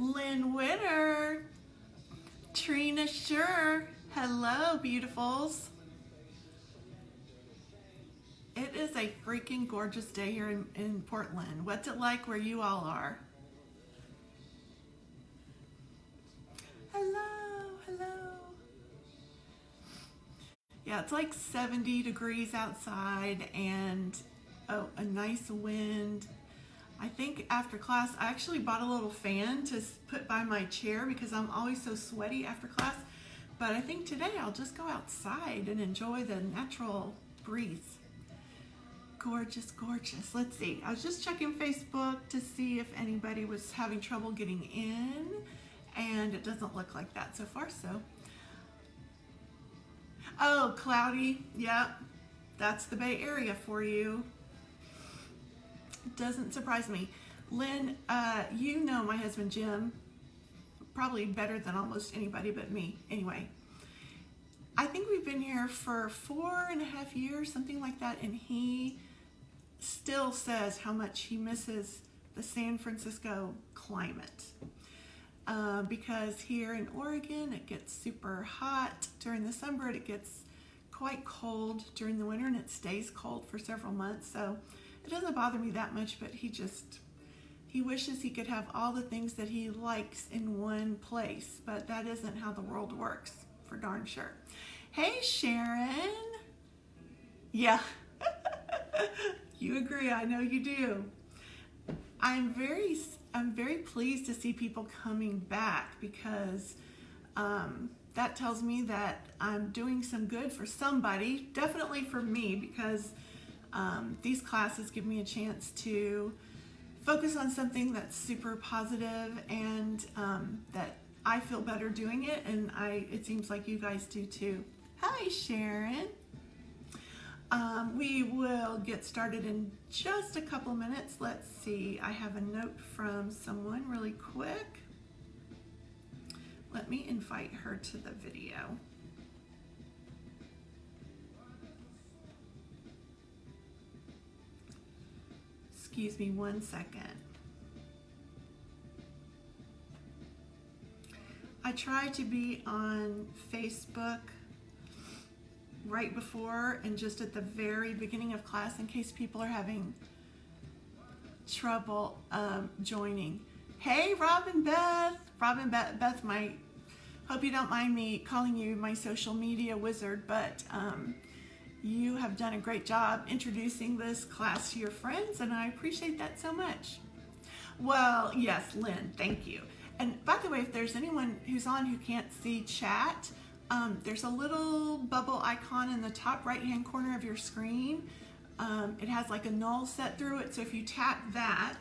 Lynn Witter, Trina Sure. Hello, beautifuls. It is a freaking gorgeous day here in Portland. What's it like where you all are? Hello, hello. Yeah, it's like 70 degrees outside and a nice wind. I think after class, I actually bought a little fan to put by my chair because I'm always so sweaty after class. But I think today I'll just go outside and enjoy the natural breeze. Gorgeous, gorgeous. Let's see. I was just checking Facebook to see if anybody was having trouble getting in, and it doesn't look like that so far, so. Oh, cloudy. Yep. That's the Bay Area for you. Doesn't surprise me. Lynn, you know my husband Jim probably better than almost anybody but me. Anyway, I think we've been here for 4.5 years, something like that, and he still says how much he misses the San Francisco climate. Because here in Oregon it gets super hot during the summer, it gets quite cold during the winter, and it stays cold for several months. So it doesn't bother me that much, but he wishes he could have all the things that he likes in one place, but that isn't how the world works, for darn sure. Hey, Sharon. Yeah, you agree, I know you do. I'm very pleased to see people coming back because that tells me that I'm doing some good for somebody, definitely for me, because these classes give me a chance to focus on something that's super positive and that I feel better doing it, and it seems like you guys do too. Hi, Sharon. We will get started in just a couple minutes. Let's see, I have a note from someone really quick. Let me invite her to the video. Excuse me 1 second. I try to be on Facebook right before and just at the very beginning of class in case people are having trouble joining. Hey, Robin Beth. Robin Beth, hope you don't mind me calling you my social media wizard, but you have done a great job introducing this class to your friends, and I appreciate that so much. Well, yes, Lynn, thank you. And by the way, if there's anyone who's on who can't see chat, there's a little bubble icon in the top right-hand corner of your screen. It has like a null set through it, so if you tap that,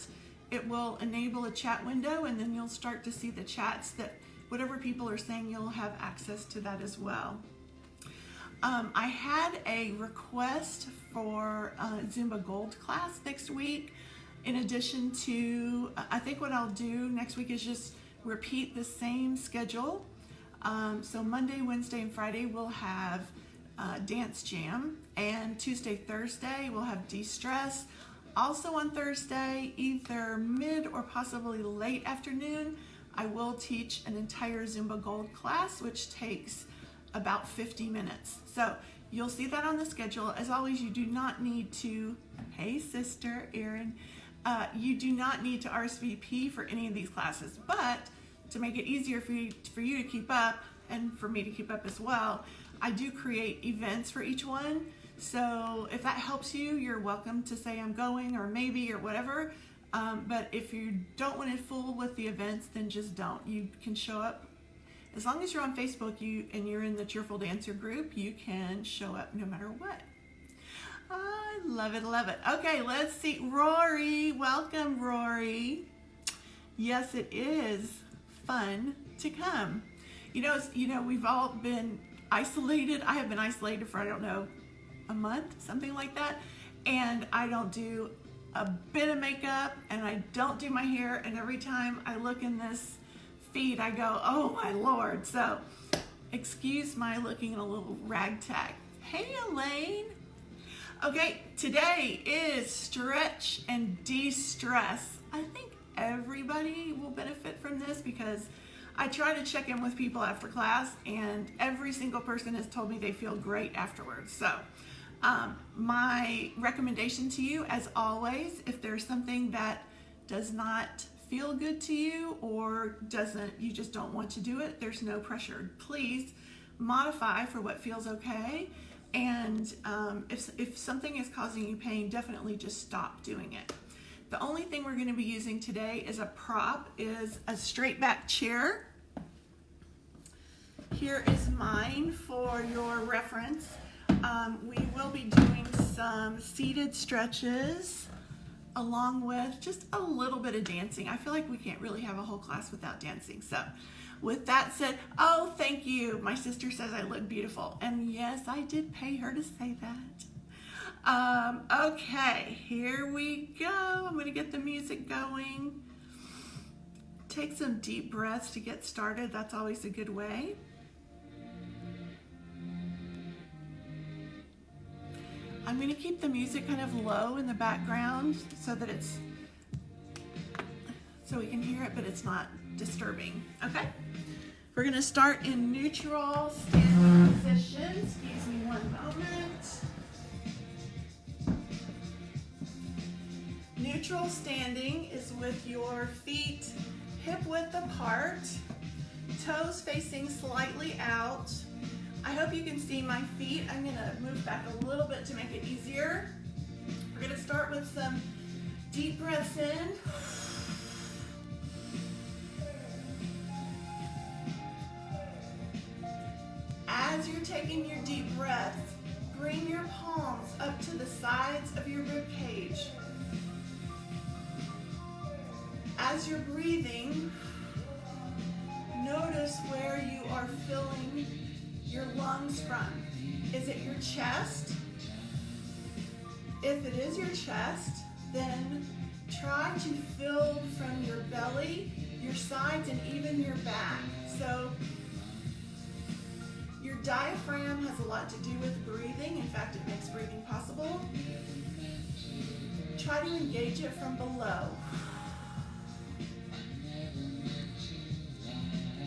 it will enable a chat window, and then you'll start to see the chats that whatever people are saying, you'll have access to that as well. I had a request for Zumba Gold class next week. In addition to, I think what I'll do next week is just repeat the same schedule. So Monday, Wednesday, and Friday we'll have Dance Jam, and Tuesday, Thursday we'll have De-Stress. Also on Thursday, either mid or possibly late afternoon, I will teach an entire Zumba Gold class, which takes about 50 minutes. So you'll see that on the schedule. As always, you do not need to, hey sister Erin, you do not need to RSVP for any of these classes, but to make it easier for you to keep up and for me to keep up as well, I do create events for each one. So if that helps you, you're welcome to say I'm going or maybe or whatever. But if you don't want to fool with the events, then just don't. You can show up. As long as you're on Facebook and you're in the Cheerful Dancer group, you can show up no matter what. I love it, love it. Okay, let's see. Rory, welcome, Rory. Yes, it is fun to come. You know, we've all been isolated. I have been isolated for, I don't know, a month, something like that. And I don't do a bit of makeup and I don't do my hair. And every time I look in this feed, I go, oh my Lord. So excuse my looking a little ragtag. Hey, Elaine. Okay, today is stretch and de-stress. I think everybody will benefit from this, because I try to check in with people after class, and every single person has told me they feel great afterwards. So my recommendation to you, as always, if there's something that does not feel good to you or you just don't want to do it, there's no pressure. Please modify for what feels okay. And if something is causing you pain, definitely just stop doing it. The only thing we're going to be using today is a prop, is a straight back chair. Here is mine for your reference. We will be doing some seated stretches along with just a little bit of dancing. I feel like we can't really have a whole class without dancing. So with that said, oh, thank you. My sister says I look beautiful. And yes, I did pay her to say that. Okay, here we go. I'm going to get the music going. Take some deep breaths to get started. That's always a good way. I'm going to keep the music kind of low in the background so we can hear it, but it's not disturbing. Okay? We're going to start in neutral standing position. Excuse me one moment. Neutral standing is with your feet hip width apart, toes facing slightly out. I hope you can see my feet. I'm going to move back a little bit to make it easier. We're going to start with some deep breaths in. As you're taking your deep breaths, bring your palms up to the sides of your rib cage. As you're breathing, notice where you are filling your lungs from. Is it your chest? If it is your chest, then try to fill from your belly, your sides, and even your back. So your diaphragm has a lot to do with breathing. In fact, it makes breathing possible. Try to engage it from below.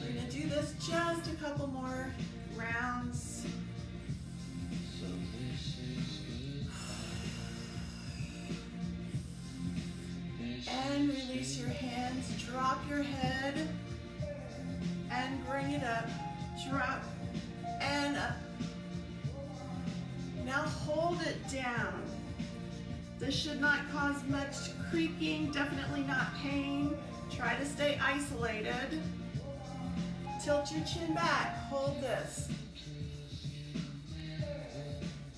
We're going to do this just a couple more rounds. And release your hands. Drop your head and bring it up. Drop and up. Now hold it down. This should not cause much creaking, definitely not pain. Try to stay isolated. Tilt your chin back, hold this.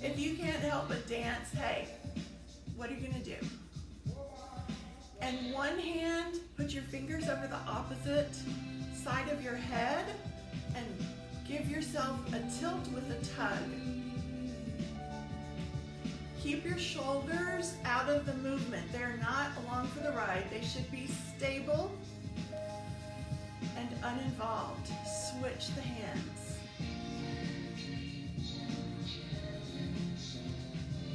If you can't help but dance, hey, what are you gonna do? And one hand, put your fingers over the opposite side of your head and give yourself a tilt with a tug. Keep your shoulders out of the movement. They're not along for the ride. They should be stable and uninvolved. Switch the hands.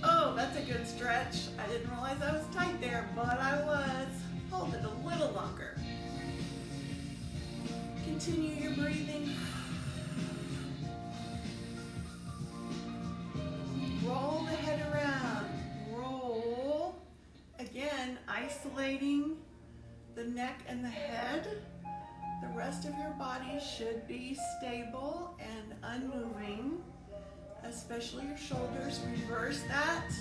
Oh, that's a good stretch. I didn't realize I was tight there, but I was. Hold it a little longer. Continue your breathing. Roll the head around. Roll. Again, isolating the neck and the head. The rest of your body should be stable and unmoving, especially your shoulders. Reverse that.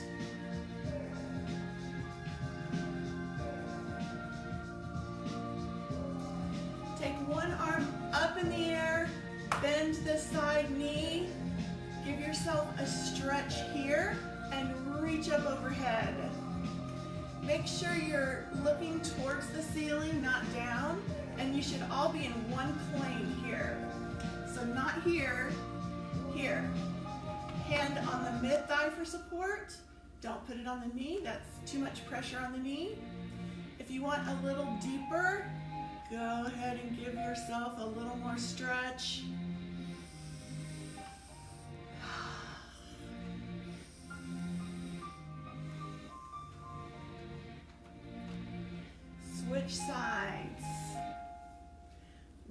Take one arm up in the air, bend the side knee, give yourself a stretch here, and reach up overhead. Make sure you're looking towards the ceiling, not down, and you should all be in one plane here. So not here, here. Hand on the mid-thigh for support. Don't put it on the knee, that's too much pressure on the knee. If you want a little deeper, go ahead and give yourself a little more stretch. switch sides.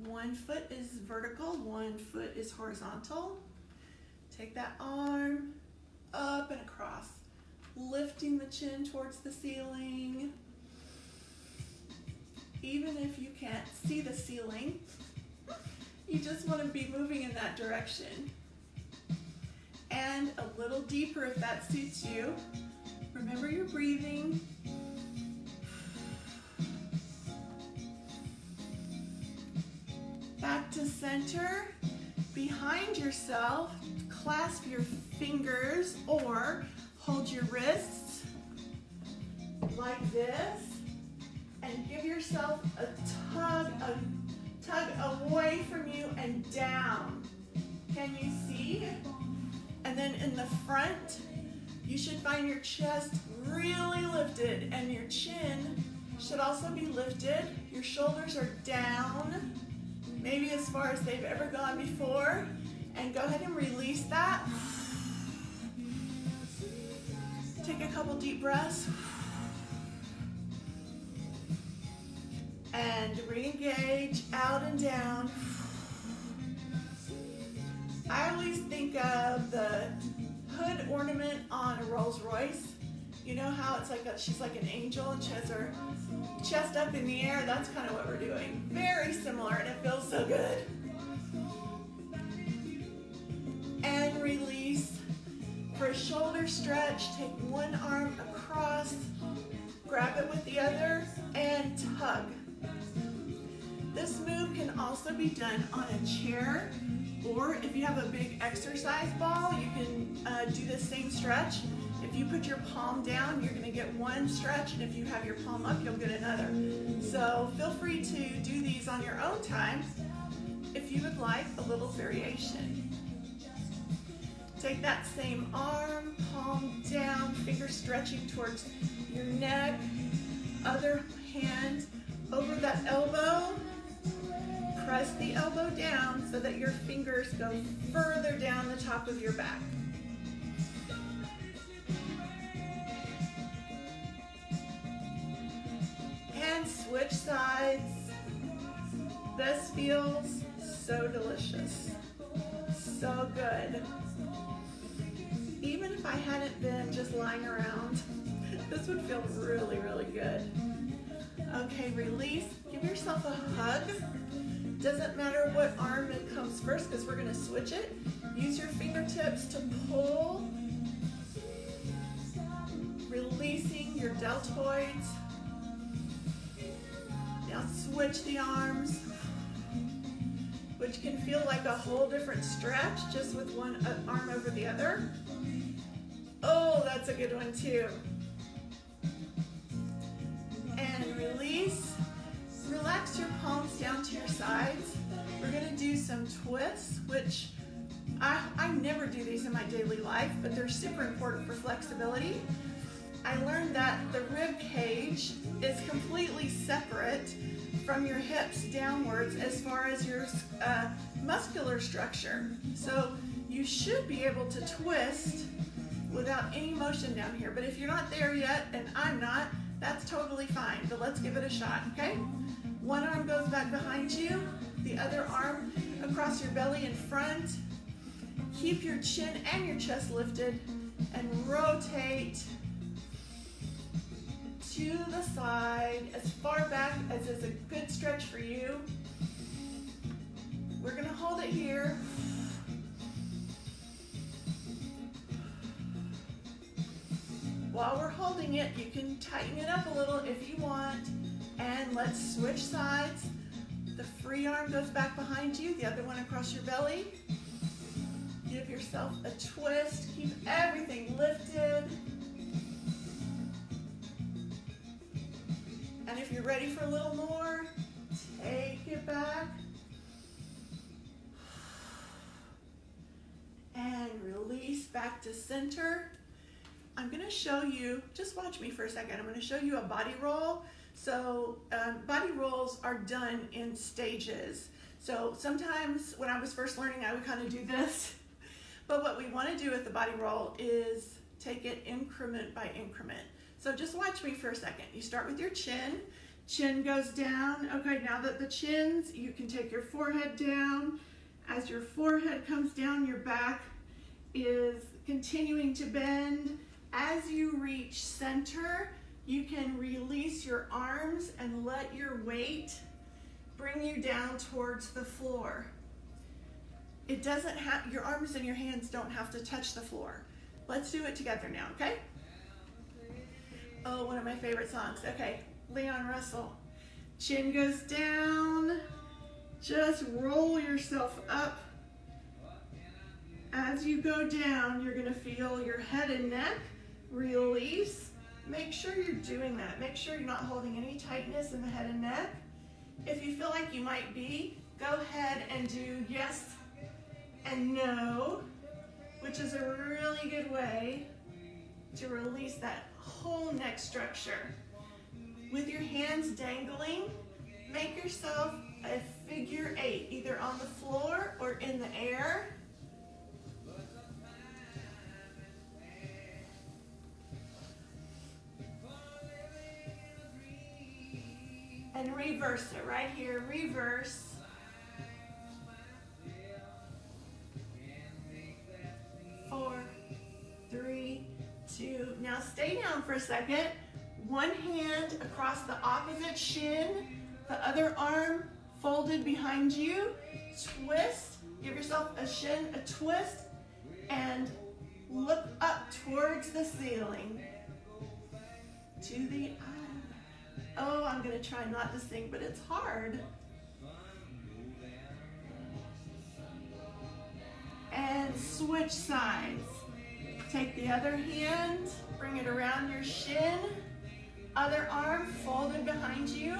One foot is vertical, one foot is horizontal. Take that arm up and across, lifting the chin towards the ceiling. Even if you can't see the ceiling, you just want to be moving in that direction. And a little deeper if that suits you. Remember your breathing. Back to center. Behind yourself, clasp your fingers or hold your wrists like this and give yourself a tug away from you and down. Can you see? And then in the front, you should find your chest really lifted and your chin should also be lifted. Your shoulders are down, maybe as far as they've ever gone before. And go ahead and release that. Take a couple deep breaths. And re-engage out and down. I always think of the hood ornament on a Rolls Royce. You know how it's like she's like an angel and she has her chest up in the air? That's kind of what we're doing. Very similar, and it feels so good. And release. For a shoulder stretch, take one arm across, grab it with the other, and tug. This move can also be done on a chair, or if you have a big exercise ball, you can do the same stretch. If you put your palm down, you're going to get one stretch, and if you have your palm up, you'll get another. So feel free to do these on your own time if you would like a little variation. Take that same arm, palm down, fingers stretching towards your neck, other hand over that elbow. Press the elbow down so that your fingers go further down the top of your back. And switch sides. This feels so delicious. So good. Even if I hadn't been just lying around, this would feel really, really good. Okay, release. Give yourself a hug. Doesn't matter what arm it comes first because we're going to switch it. Use your fingertips to pull, releasing your deltoids. Now switch the arms, which can feel like a whole different stretch just with one arm over the other. Oh, that's a good one too. And release. Relax your palms down to your sides. We're going to do some twists, which I never do these in my daily life, but they're super important for flexibility. I learned that the rib cage is completely separate from your hips downwards as far as your muscular structure. So you should be able to twist without any motion down here. But if you're not there yet, and I'm not, that's totally fine. But let's give it a shot, okay? One arm goes back behind you, the other arm across your belly in front. Keep your chin and your chest lifted and rotate to the side as far back as is a good stretch for you. We're going to hold it here. While we're holding it, you can tighten it up a little if you want. And let's switch sides. The free arm goes back behind you, the other one across your belly. Give yourself a twist. Keep everything lifted. And if you're ready for a little more, take it back. And release back to center. I'm going to show you, just watch me for a second. I'm going to show you a body roll. So body rolls are done in stages. So sometimes when I was first learning, I would kind of do this. But what we want to do with the body roll is take it increment by increment. So just watch me for a second. You start with your chin. Chin goes down. Okay, now that the chin's, you can take your forehead down. As your forehead comes down, your back is continuing to bend. As you reach center, you can release your arms and let your weight bring you down towards the floor. It doesn't have, your arms and your hands don't have to touch the floor. Let's do it together now, okay? Oh, one of my favorite songs. Okay, Leon Russell. Chin goes down. Just roll yourself up. As you go down, you're gonna feel your head and neck release. Make sure you're doing that. Make sure you're not holding any tightness in the head and neck. If you feel like you might be, go ahead and do yes and no, which is a really good way to release that whole neck structure. With your hands dangling, make yourself a figure 8, either on the floor or in the air. And reverse it right here, reverse. 4, 3, 2. Now stay down for a second. One hand across the opposite shin, the other arm folded behind you. Twist, give yourself a shin, a twist, and look up towards the ceiling. To the eye. Oh, I'm gonna try not to sing, but it's hard. And switch sides. Take the other hand, bring it around your shin, other arm folded behind you,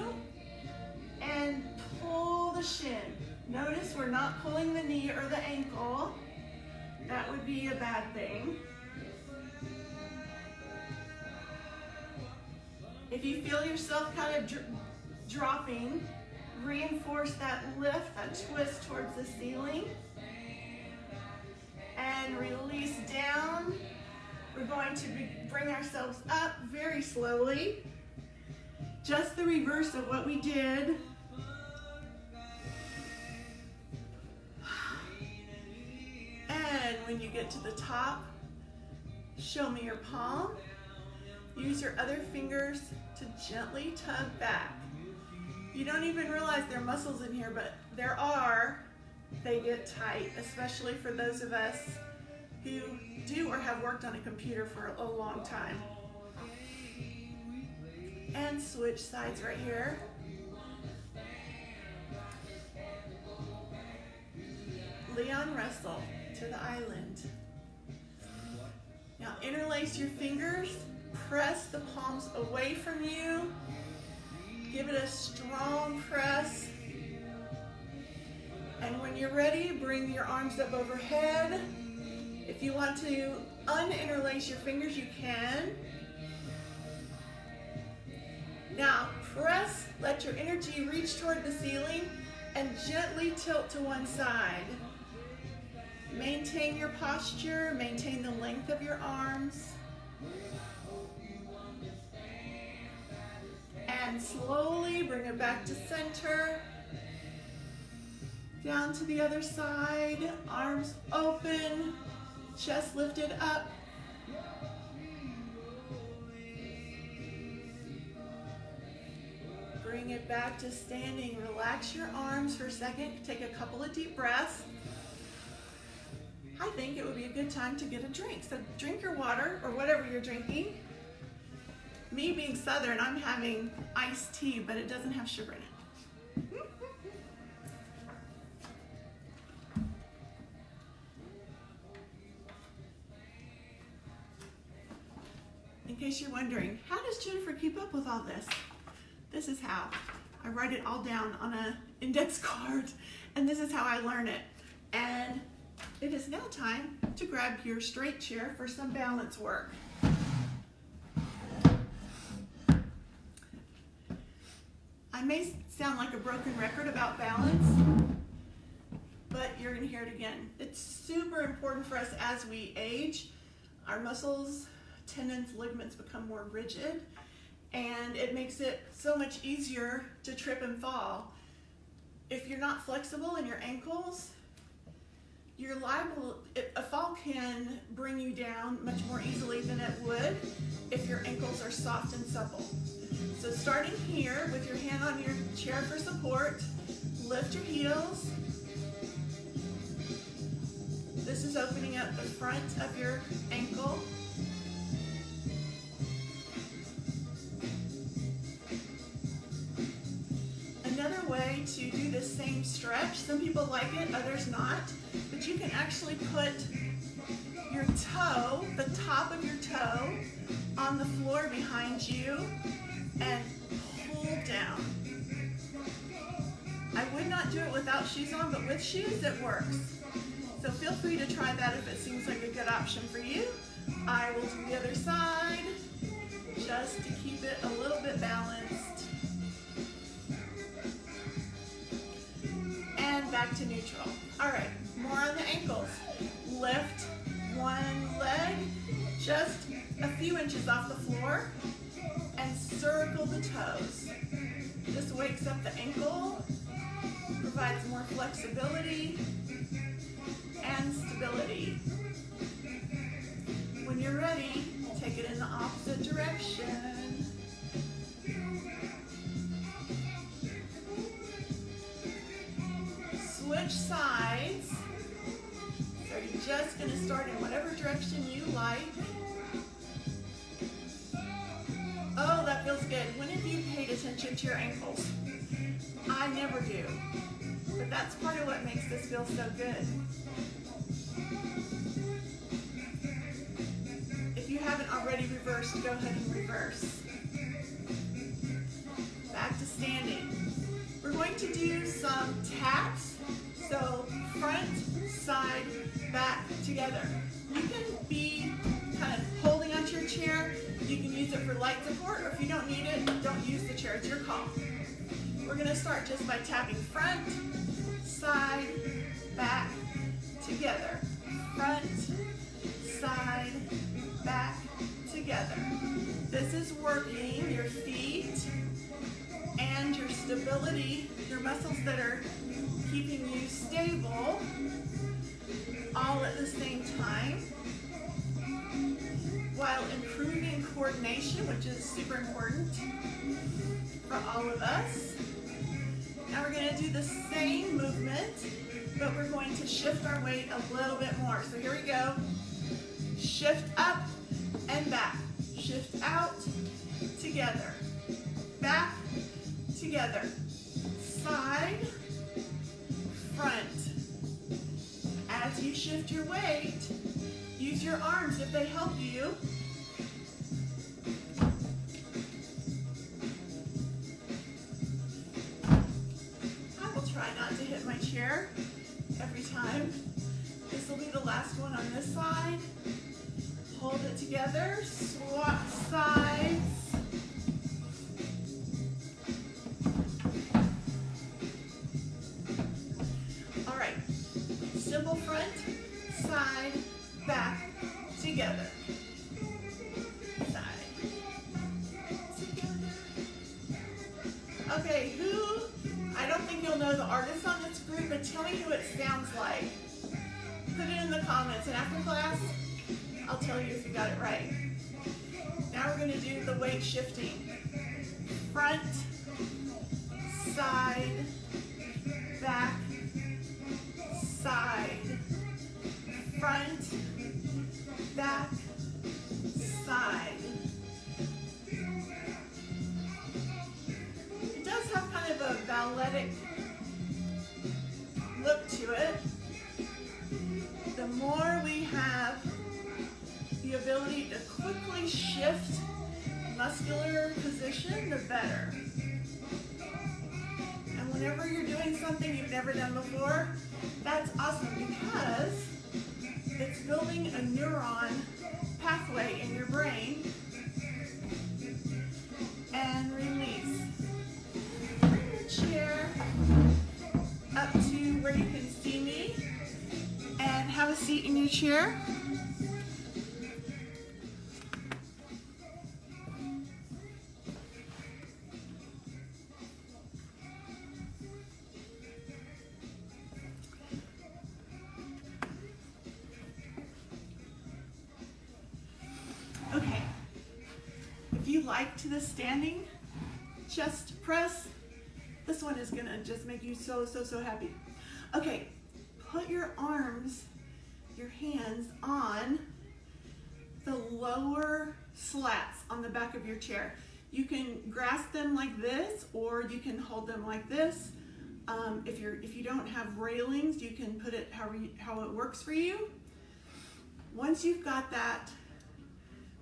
and pull the shin. Notice we're not pulling the knee or the ankle. That would be a bad thing. If you feel yourself kind of dropping, reinforce that lift, that twist towards the ceiling. And release down. We're going to bring ourselves up very slowly. Just the reverse of what we did. And when you get to the top, show me your palm. Use your other fingers to gently tug back. You don't even realize there are muscles in here, but there are. They get tight, especially for those of us who do or have worked on a computer for a long time. And switch sides right here. Leon Russell, To the Island. Now interlace your fingers, press the palms away from you. Give it a strong press. And when you're ready, bring your arms up overhead. If you want to uninterlace your fingers, you can. Now press, let your energy reach toward the ceiling and gently tilt to one side. Maintain your posture, maintain the length of your arms. And slowly bring it back to center. Down to the other side, arms open, chest lifted up. Bring it back to standing. Relax your arms for a second. Take a couple of deep breaths. I think it would be a good time to get a drink. So drink your water or whatever you're drinking. Me being Southern, I'm having iced tea, but it doesn't have sugar in it. In case you're wondering, how does Jennifer keep up with all this? This is how. I write it all down on an index card, and this is how I learn it. And it is now time to grab your straight chair for some balance work. I may sound like a broken record about balance, but you're going to hear it again. It's super important for us as we age. Our muscles, tendons, ligaments become more rigid, and it makes it so much easier to trip and fall. If you're not flexible in your ankles, you're liable, a fall can bring you down much more easily than it would if your ankles are soft and supple. So starting here with your hand on your chair for support, lift your heels. This is opening up the front of your ankle. Another way to do this same stretch, some people like it, others not, but you can actually put your toe, the top of your toe, on the floor behind you and pull down. I would not do it without shoes on, but with shoes it works. So feel free to try that if it seems like a good option for you. I will do the other side just to keep it a little bit balanced. And back to neutral. All right, more on the ankles. Lift one leg just a few inches off the floor and circle the toes. This wakes up the ankle, provides more flexibility and stability. When you're ready, take it in the opposite direction. Switch sides. So you're just going to start in whatever direction you like. Oh, that feels good. When have you paid attention to your ankles? I never do. But that's part of what makes this feel so good. If you haven't already reversed, go ahead and reverse. Back to standing. We're going to do some taps. So front, side, back, together. You can be kind of holding onto your chair. You can use it for light support, or if you don't need it, don't use the chair. It's your call. We're going to start just by tapping front, side, back, together. Front, side, back, together. This is working your feet and your stability, your muscles that are keeping you stable, all at the same time, while improving coordination, which is super important for all of us. Now we're going to do the same movement, but we're going to shift our weight a little bit more. So here we go. Shift up and back. Shift out, together. Back, together. Side, front. As you shift your weight, use your arms if they help you. I will try not to hit my chair every time. This will be the last one on this side. Hold it together, swap sides. All right, simple front, side, back, together. Side, together. Okay, I don't think you'll know the artist on this group, but tell me who it sounds like. Put it in the comments, and after class, I'll tell you if you got it right. Now we're going to do the weight shifting. Front, side, back, side, front, back, side. It does have kind of a balletic look to it. The more we have the ability to quickly shift muscular position, the better. And whenever you're doing something you've never done before, that's awesome because it's building a neuron pathway in your brain. And release. Bring your chair up to where you can see me and have a seat in your chair. you liked this standing chest press, this one is gonna just make you so happy. Okay, put your arms, your hands on the lower slats on the back of your chair. You can grasp them like this, or you can hold them like this. If you don't have railings, you can put it how it works for you. Once you've got that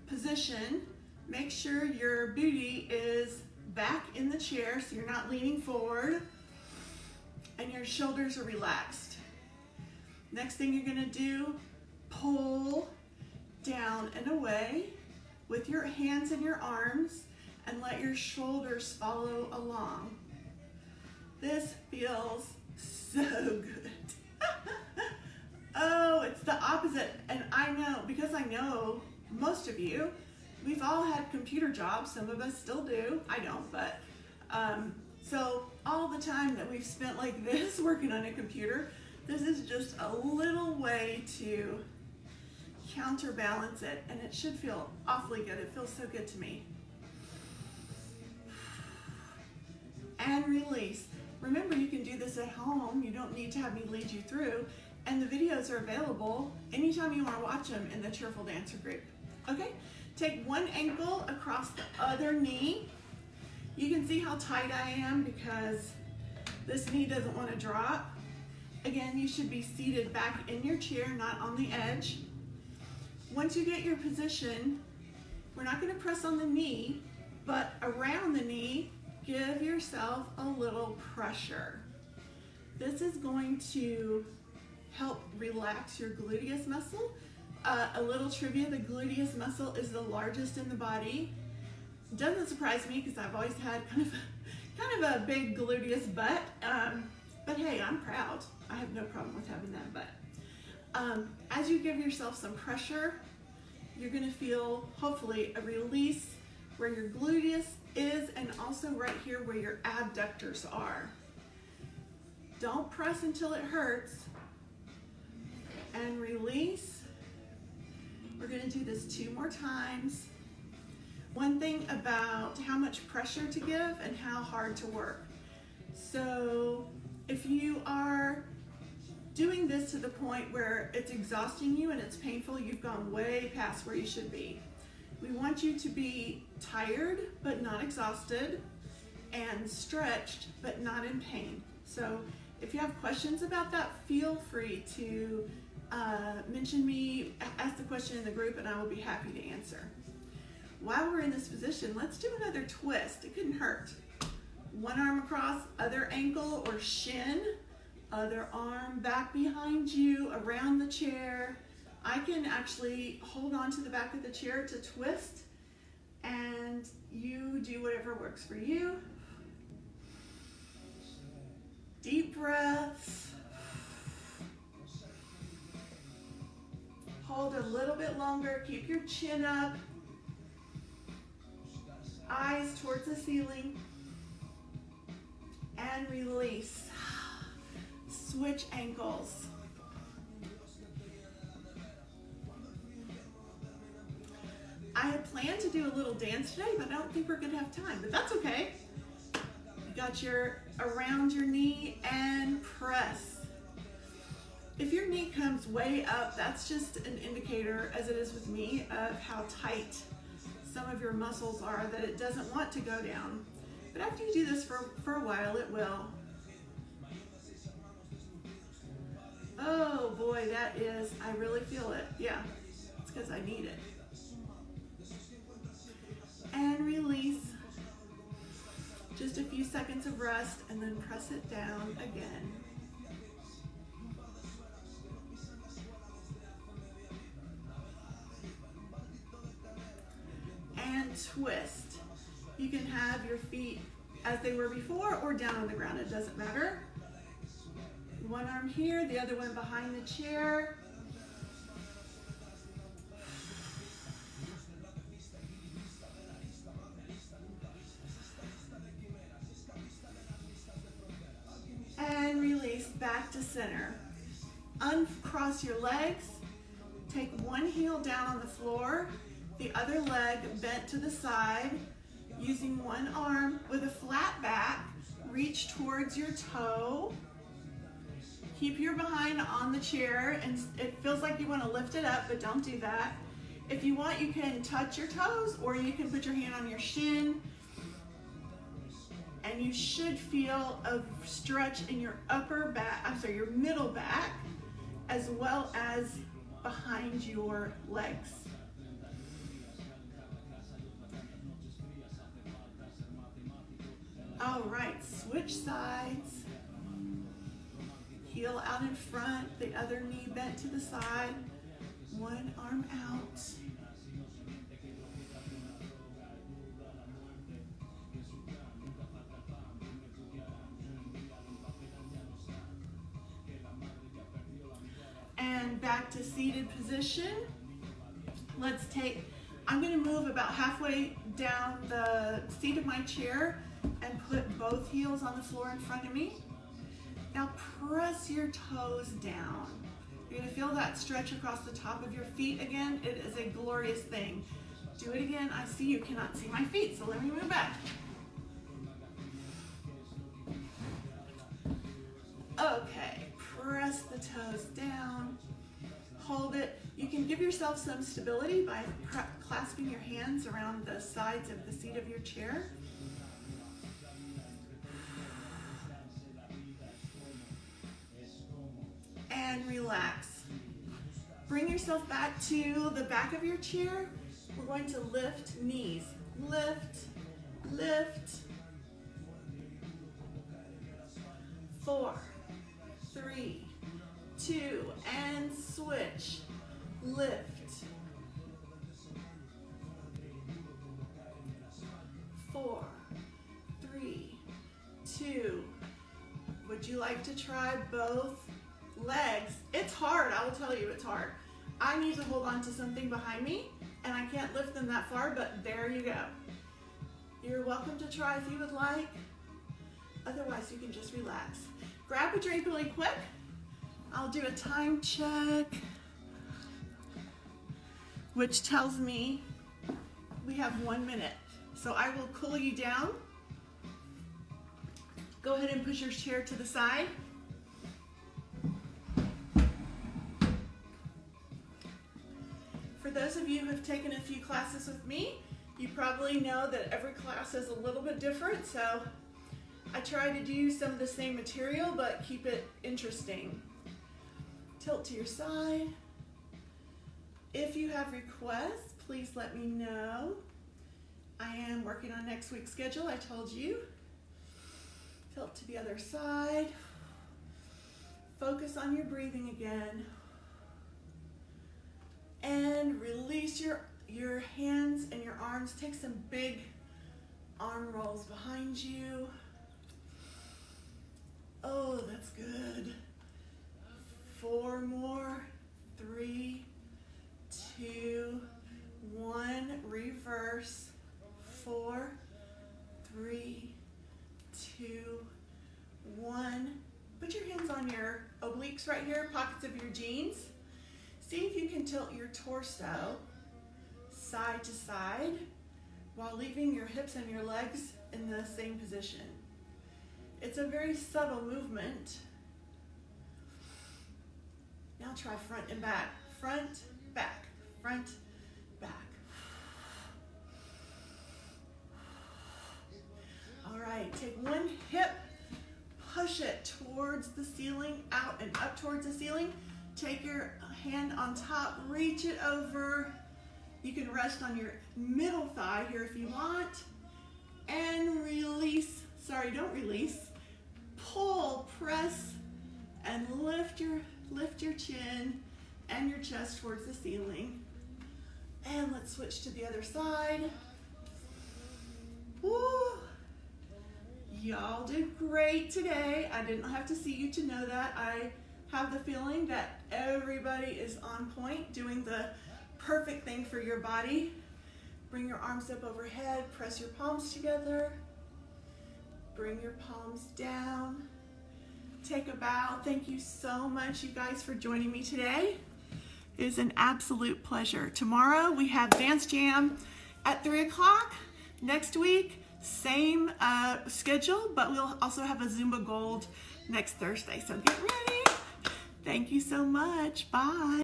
position, make sure your booty is back in the chair so you're not leaning forward and your shoulders are relaxed. Next thing you're gonna do, pull down and away with your hands and your arms and let your shoulders follow along. This feels so good. Oh, it's the opposite. And I know, because I know most of you, we've all had computer jobs. Some of us still do. I don't, but so all the time that we've spent like this working on a computer, this is just a little way to counterbalance it, and it should feel awfully good. It feels so good to me. And release. Remember, you can do this at home. You don't need to have me lead you through, and the videos are available anytime you want to watch them in the Cheerful Dancer group. Okay, take one ankle across the other knee. You can see how tight I am because this knee doesn't want to drop. Again, you should be seated back in your chair, not on the edge. Once you get your position, we're not going to press on the knee, but around the knee, give yourself a little pressure. This is going to help relax your gluteus muscle. A little trivia, the gluteus muscle is the largest in the body. Doesn't surprise me because I've always had kind of a big gluteus butt, but hey, I'm proud. I have no problem with having that butt. As you give yourself some pressure, you're gonna feel, hopefully, a release where your gluteus is and also right here where your abductors are. Don't press until it hurts. And release. We're gonna do this 2 more times. One thing about how much pressure to give and how hard to work. So if you are doing this to the point where it's exhausting you and it's painful, you've gone way past where you should be. We want you to be tired but not exhausted, and stretched but not in pain. So if you have questions about that, feel free to mention me, ask the question in the group, and I will be happy to answer. While we're in this position, let's do another twist. It couldn't hurt. One arm across, other ankle or shin, other arm back behind you, around the chair. I can actually hold on to the back of the chair to twist, and you do whatever works for you. Deep breaths. Hold a little bit longer, keep your chin up, eyes towards the ceiling, and release. Switch ankles. I had planned to do a little dance today, but I don't think we're gonna have time, but that's okay. You got your around your knee and press. If your knee comes way up, that's just an indicator, as it is with me, of how tight some of your muscles are, that it doesn't want to go down. But after you do this for a while, it will. Oh boy, that is, I really feel it. Yeah, it's because I need it. And release. Just a few seconds of rest, and then press it down again. And twist. You can have your feet as they were before or down on the ground, it doesn't matter. One arm here, the other one behind the chair. And release back to center. Uncross your legs. Take one heel down on the floor. The other leg bent to the side, using one arm with a flat back, reach towards your toe. Keep your behind on the chair, and it feels like you want to lift it up, but don't do that. If you want, you can touch your toes, or you can put your hand on your shin, and you should feel a stretch in your your middle back, as well as behind your legs. All right, switch sides. Heel out in front, the other knee bent to the side, one arm out. And back to seated position. I'm going to move about halfway down the seat of my chair and put both heels on the floor in front of me. Now press your toes down. You're going to feel that stretch across the top of your feet again. It is a glorious thing. Do it again. I see you cannot see my feet, so let me move back. Okay, press the toes down. Hold it. You can give yourself some stability by clasping your hands around the sides of the seat of your chair. And relax. Bring yourself back to the back of your chair. We're going to lift knees. Lift, lift. 4, 3, 2, and switch. Lift. 4, 3, 2. Would you like to try both legs? It's hard, I will tell you, it's hard. I need to hold on to something behind me, and I can't lift them that far, but there you go. You're welcome to try if you would like. Otherwise, you can just relax. Grab a drink really quick. I'll do a time check, which tells me we have 1 minute. So I will cool you down. Go ahead and push your chair to the side. For those of you who have taken a few classes with me, you probably know that every class is a little bit different, so I try to do some of the same material, but keep it interesting. Tilt to your side. If you have requests, please let me know. I am working on next week's schedule, I told you. Tilt to the other side. Focus on your breathing again. And release your hands and your arms. Take some big arm rolls behind you. Oh, that's good. 4 more. 3, 2, 1. Reverse. 4, 3, 2, 1. Put your hands on your obliques right here, pockets of your jeans. See if you can tilt your torso side to side while leaving your hips and your legs in the same position. It's a very subtle movement. Now try front and back. Front, back, front, back. All right, take one hip, push it towards the ceiling, out and up towards the ceiling. Take your hand on top, reach it over. You can rest on your middle thigh here if you want. And release, sorry, don't release. Pull, press, and lift your chin and your chest towards the ceiling. And let's switch to the other side. Woo! Y'all did great today. I didn't have to see you to know that. I have the feeling that everybody is on point, doing the perfect thing for your body. Bring your arms up overhead, press your palms together. Bring your palms down. Take a bow. Thank you so much, you guys, for joining me today. It is an absolute pleasure. Tomorrow we have Dance Jam at 3 o'clock. Next week, same schedule, but we'll also have a Zumba Gold next Thursday. So get ready. Thank you so much. Bye.